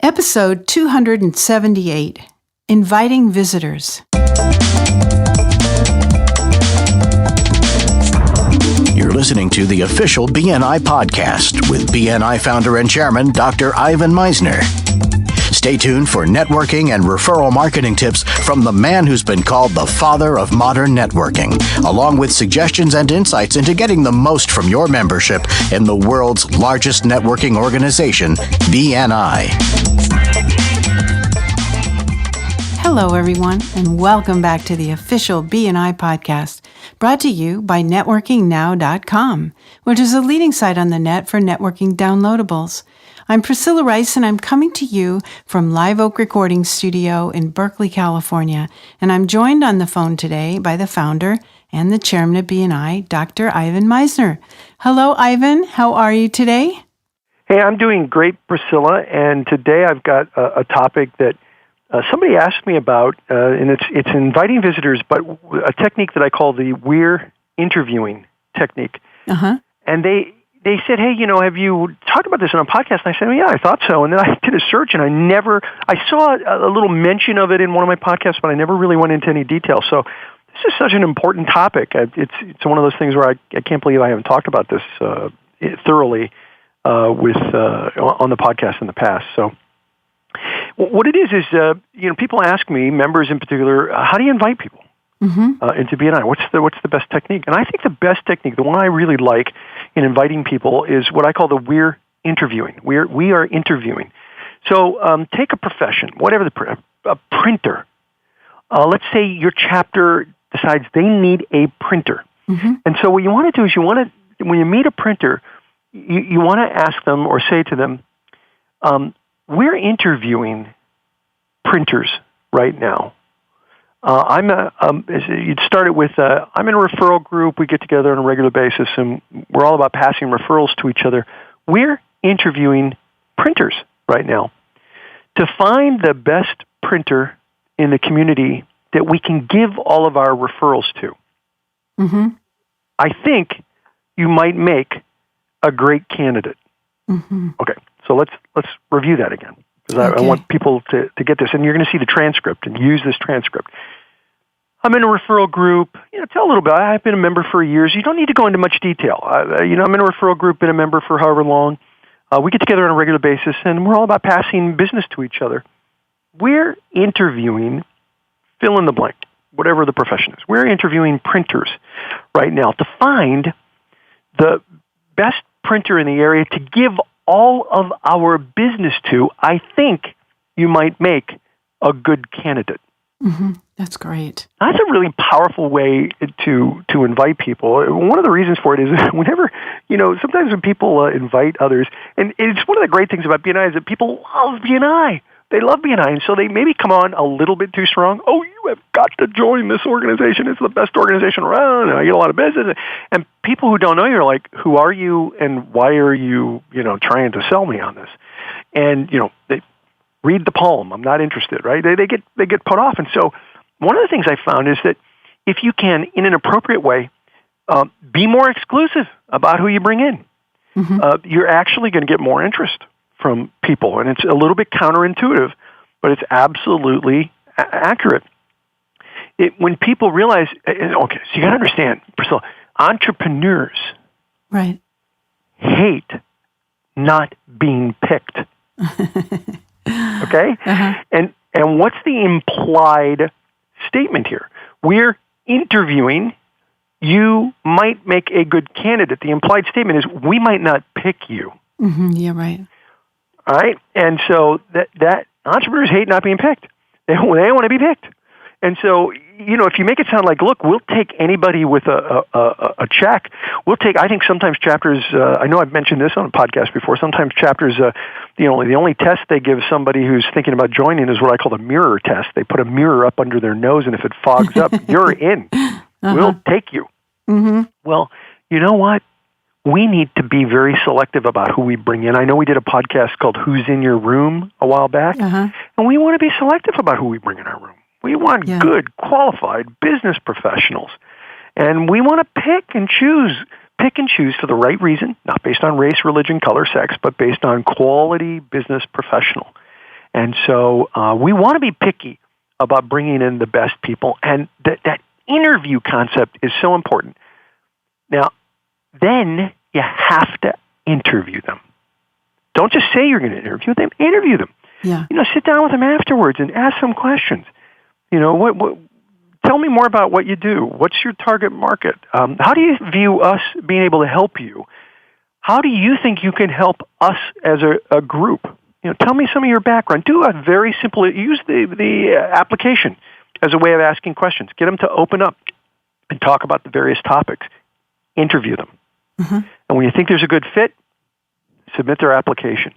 Episode 278, Inviting Visitors. You're listening to the official BNI podcast with BNI founder and chairman, Dr. Ivan Misner. Stay tuned for networking and referral marketing tips from the man who's been called the father of modern networking, along with suggestions and insights into getting the most from your membership in the world's largest networking organization, BNI. Hello, everyone, and welcome back to the official BNI podcast, brought to you by networkingnow.com, which is a leading site on the net for networking downloadables. I'm Priscilla Rice, and I'm coming to you from Live Oak Recording Studio in Berkeley, California, and I'm joined on the phone today by the founder and the chairman of BNI, Dr. Ivan Misner. Hello, Ivan. How are you today? Hey, I'm doing great, Priscilla, and today I've got a topic that somebody asked me about, and it's inviting visitors, but a technique that I call the we're interviewing technique. Uh-huh. And they said, hey, have you talked about this on a podcast? And I said, well, yeah, I thought so. And then I did a search, and I saw a little mention of it in one of my podcasts, but I never really went into any detail. So this is such an important topic. It's one of those things where I can't believe I haven't talked about this thoroughly on the podcast in the past. So what it is people ask me, members in particular, how do you invite people into BNI? What's the best technique? And I think the best technique, the one I really like in inviting people, is what I call the we're interviewing. We are interviewing. So take a profession, whatever a printer. Let's say your chapter decides they need a printer. Mm-hmm. And so what you want to do is when you meet a printer, you want to ask them or say to them, we're interviewing printers right now. You'd start it with, I'm in a referral group. We get together on a regular basis, and we're all about passing referrals to each other. We're interviewing printers right now to find the best printer in the community that we can give all of our referrals to. Mm-hmm. I think you might make a great candidate. Mm-hmm. Okay, so let's review that again, because I want people to get this, and you're going to see the transcript and use this transcript. I'm in a referral group. Tell a little bit. I've been a member for years. You don't need to go into much detail. I'm in a referral group, been a member for however long. We get together on a regular basis, and we're all about passing business to each other. We're interviewing, fill in the blank, whatever the profession is. We're interviewing printers right now to find the best printer in the area to give all of our business to. I think you might make a good candidate. Mm-hmm. That's great. That's a really powerful way to invite people. One of the reasons for it is whenever, sometimes when people invite others, and it's one of the great things about BNI is that people love BNI. They love BNI, and so they maybe come on a little bit too strong. Oh, you have got to join this organization. It's the best organization around, and I get a lot of business. And people who don't know you are like, who are you, and why are you, trying to sell me on this? And, they read the poem. I'm not interested, right? They get put off. And so one of the things I found is that if you can, in an appropriate way, be more exclusive about who you bring in, you're actually going to get more interest from people. And it's a little bit counterintuitive, but it's absolutely accurate. When people realize, okay, so you got to understand, Priscilla, entrepreneurs hate not being picked. Okay? Uh-huh. And what's the implied statement here? We're interviewing. You might make a good candidate. The implied statement is we might not pick you. Mm-hmm. Yeah, right. All right? And so that entrepreneurs hate not being picked. They want to be picked. And so, if you make it sound like, look, we'll take anybody with a check. I think sometimes chapters, I know I've mentioned this on a podcast before, sometimes chapters, the only test they give somebody who's thinking about joining is what I call the mirror test. They put a mirror up under their nose, and if it fogs up, you're in. Uh-huh. We'll take you. Mm-hmm. Well, you know what? We need to be very selective about who we bring in. I know we did a podcast called Who's in Your Room a while back, and we want to be selective about who we bring in our room. We want good, qualified business professionals. And we want to pick and choose for the right reason, not based on race, religion, color, sex, but based on quality business professional. And so we want to be picky about bringing in the best people. And that interview concept is so important. Now, then you have to interview them. Don't just say you're going to interview them. Interview them. Yeah. Sit down with them afterwards and ask some questions. What tell me more about what you do. What's your target market? How do you view us being able to help you? How do you think you can help us as a group? Tell me some of your background. Do a very simple, use the application as a way of asking questions. Get them to open up and talk about the various topics. Interview them. Mm-hmm. And when you think there's a good fit, submit their application.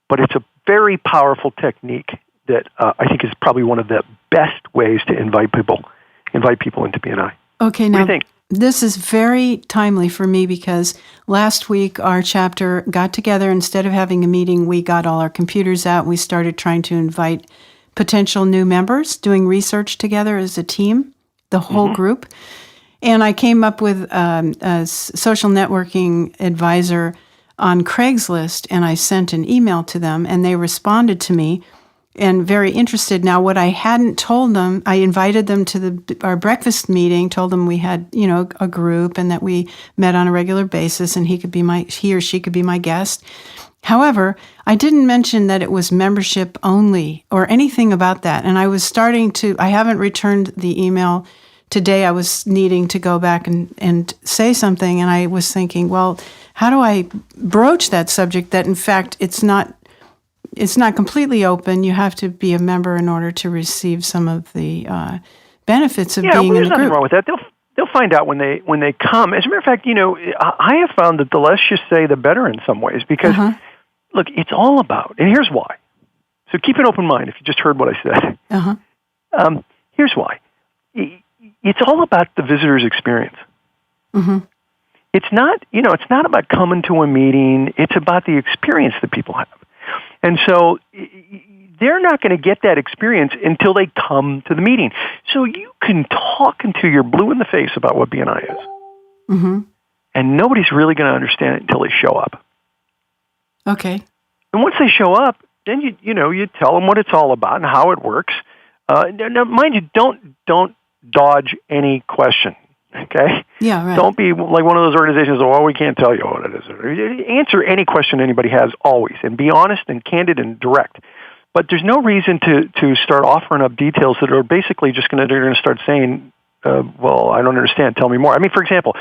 But it's a very powerful technique that I think is probably one of the best ways to invite people into BNI. Okay, now what do you think? This is very timely for me because last week our chapter got together. Instead of having a meeting, we got all our computers out. We started trying to invite potential new members, doing research together as a team, the whole group. And I came up with a social networking advisor on Craigslist, and I sent an email to them, and they responded to me and very interested. Now, what I hadn't told them, I invited them to our breakfast meeting, told them we had, a group and that we met on a regular basis and he or she could be my guest. However, I didn't mention that it was membership only or anything about that. And I was I haven't returned the email today. I was needing to go back and say something. And I was thinking, well, how do I broach that subject that in fact it's not completely open. You have to be a member in order to receive some of the benefits of being in the group. There's nothing wrong with that. They'll find out when they come. As a matter of fact, I have found that the less you say, the better in some ways. Because look, it's all about, and here's why. So keep an open mind if you just heard what I said. Here's why. It's all about the visitor's experience. Mm-hmm. It's not about coming to a meeting. It's about the experience that people have. And so they're not going to get that experience until they come to the meeting. So you can talk until you're blue in the face about what BNI is. Mm-hmm. And nobody's really going to understand it until they show up. Okay. And once they show up, then you tell them what it's all about and how it works. Now, mind you, don't dodge any question. Okay? Yeah, right. Don't be like one of those organizations, we can't tell you what it is. Answer any question anybody has always, and be honest and candid and direct. But there's no reason to start offering up details that are basically just they're going to start saying, I don't understand, tell me more. I mean, for example,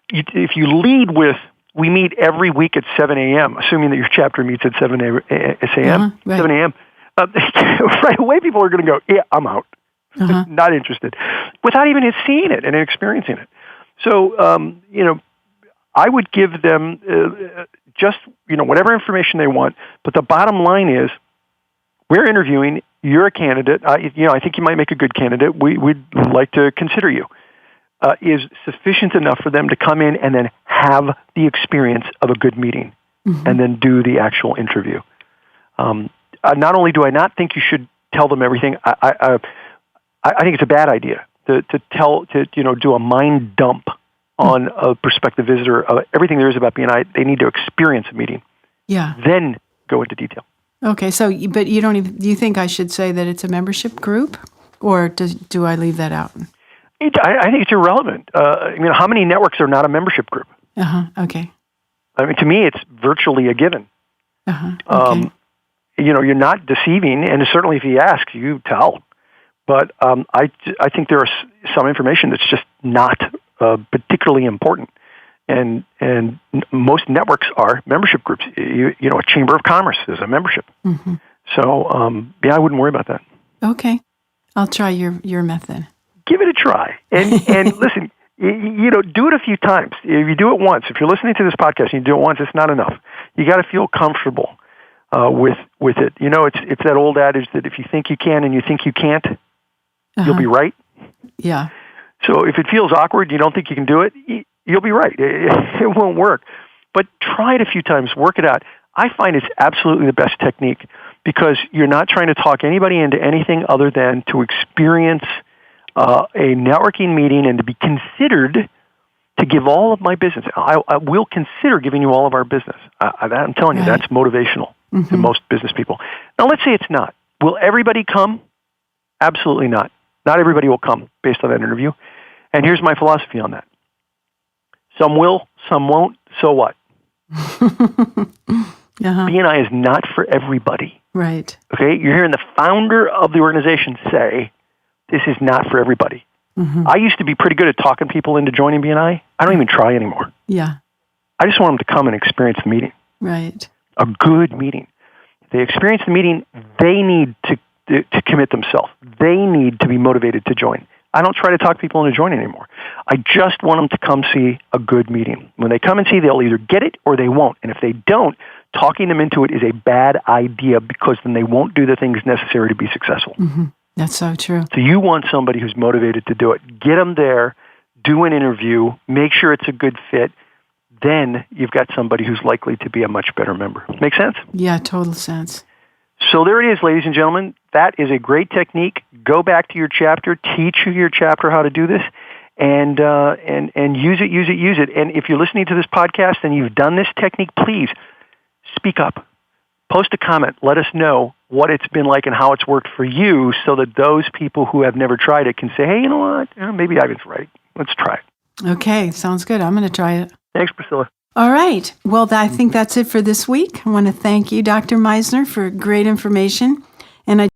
if you lead with, we meet every week at 7 a.m., assuming that your chapter meets at 7 a.m., right. 7 a.m., right away people are going to go, yeah, I'm out. Not interested, without even seeing it and experiencing it. So, I would give them just whatever information they want. But the bottom line is, we're interviewing. You're a candidate. I think you might make a good candidate. We'd like to consider you. Is sufficient enough for them to come in and then have the experience of a good meeting, and then do the actual interview. Not only do I not think you should tell them everything, I think it's a bad idea to do a mind dump on a prospective visitor of everything there is about BNI. They need to experience a meeting. Yeah. Then go into detail. Okay. So, but you don't even, do you think I should say that it's a membership group, or do I leave that out? I think it's irrelevant. How many networks are not a membership group? Okay. I mean, to me, it's virtually a given. Okay. You're not deceiving, and certainly if he asks, you tell. But I think there is some information that's just not particularly important, and most networks are membership groups. A chamber of commerce is a membership. Mm-hmm. So I wouldn't worry about that. Okay, I'll try your method. Give it a try, and listen. Do it a few times. If you do it once, if you're listening to this podcast and you do it once, it's not enough. You got to feel comfortable with it. It's that old adage that if you think you can and you think you can't, you'll be right. Yeah. So if it feels awkward, you don't think you can do it, you'll be right. It won't work. But try it a few times, work it out. I find it's absolutely the best technique because you're not trying to talk anybody into anything other than to experience a networking meeting and to be considered to give all of my business. I will consider giving you all of our business. I'm telling you, that's motivational to most business people. Now, let's say it's not. Will everybody come? Absolutely not. Not everybody will come based on that interview. And here's my philosophy on that. Some will, some won't, so what? BNI is not for everybody. Right. Okay? You're hearing the founder of the organization say, this is not for everybody. I used to be pretty good at talking people into joining BNI. I don't even try anymore. Yeah. I just want them to come and experience the meeting. Right. A good meeting. If they experience the meeting, they need to commit themselves. They need to be motivated to join. I don't try to talk people into joining anymore. I just want them to come see a good meeting. When they come and see, they'll either get it or they won't. And if they don't, talking them into it is a bad idea because then they won't do the things necessary to be successful. That's so true. So you want somebody who's motivated to do it. Get them there, do an interview, make sure it's a good fit. Then you've got somebody who's likely to be a much better member. Make sense? Yeah, total sense. So there it is, ladies and gentlemen. That is a great technique. Go back to your chapter, teach your chapter how to do this, and use it. And if you're listening to this podcast and you've done this technique, please speak up. Post a comment. Let us know what it's been like and how it's worked for you so that those people who have never tried it can say, hey, you know what? Maybe Ivan's right. Let's try it. Okay, sounds good. I'm going to try it. Thanks, Priscilla. All right. Well, I think that's it for this week. I want to thank you, Dr. Meisner, for great information. And I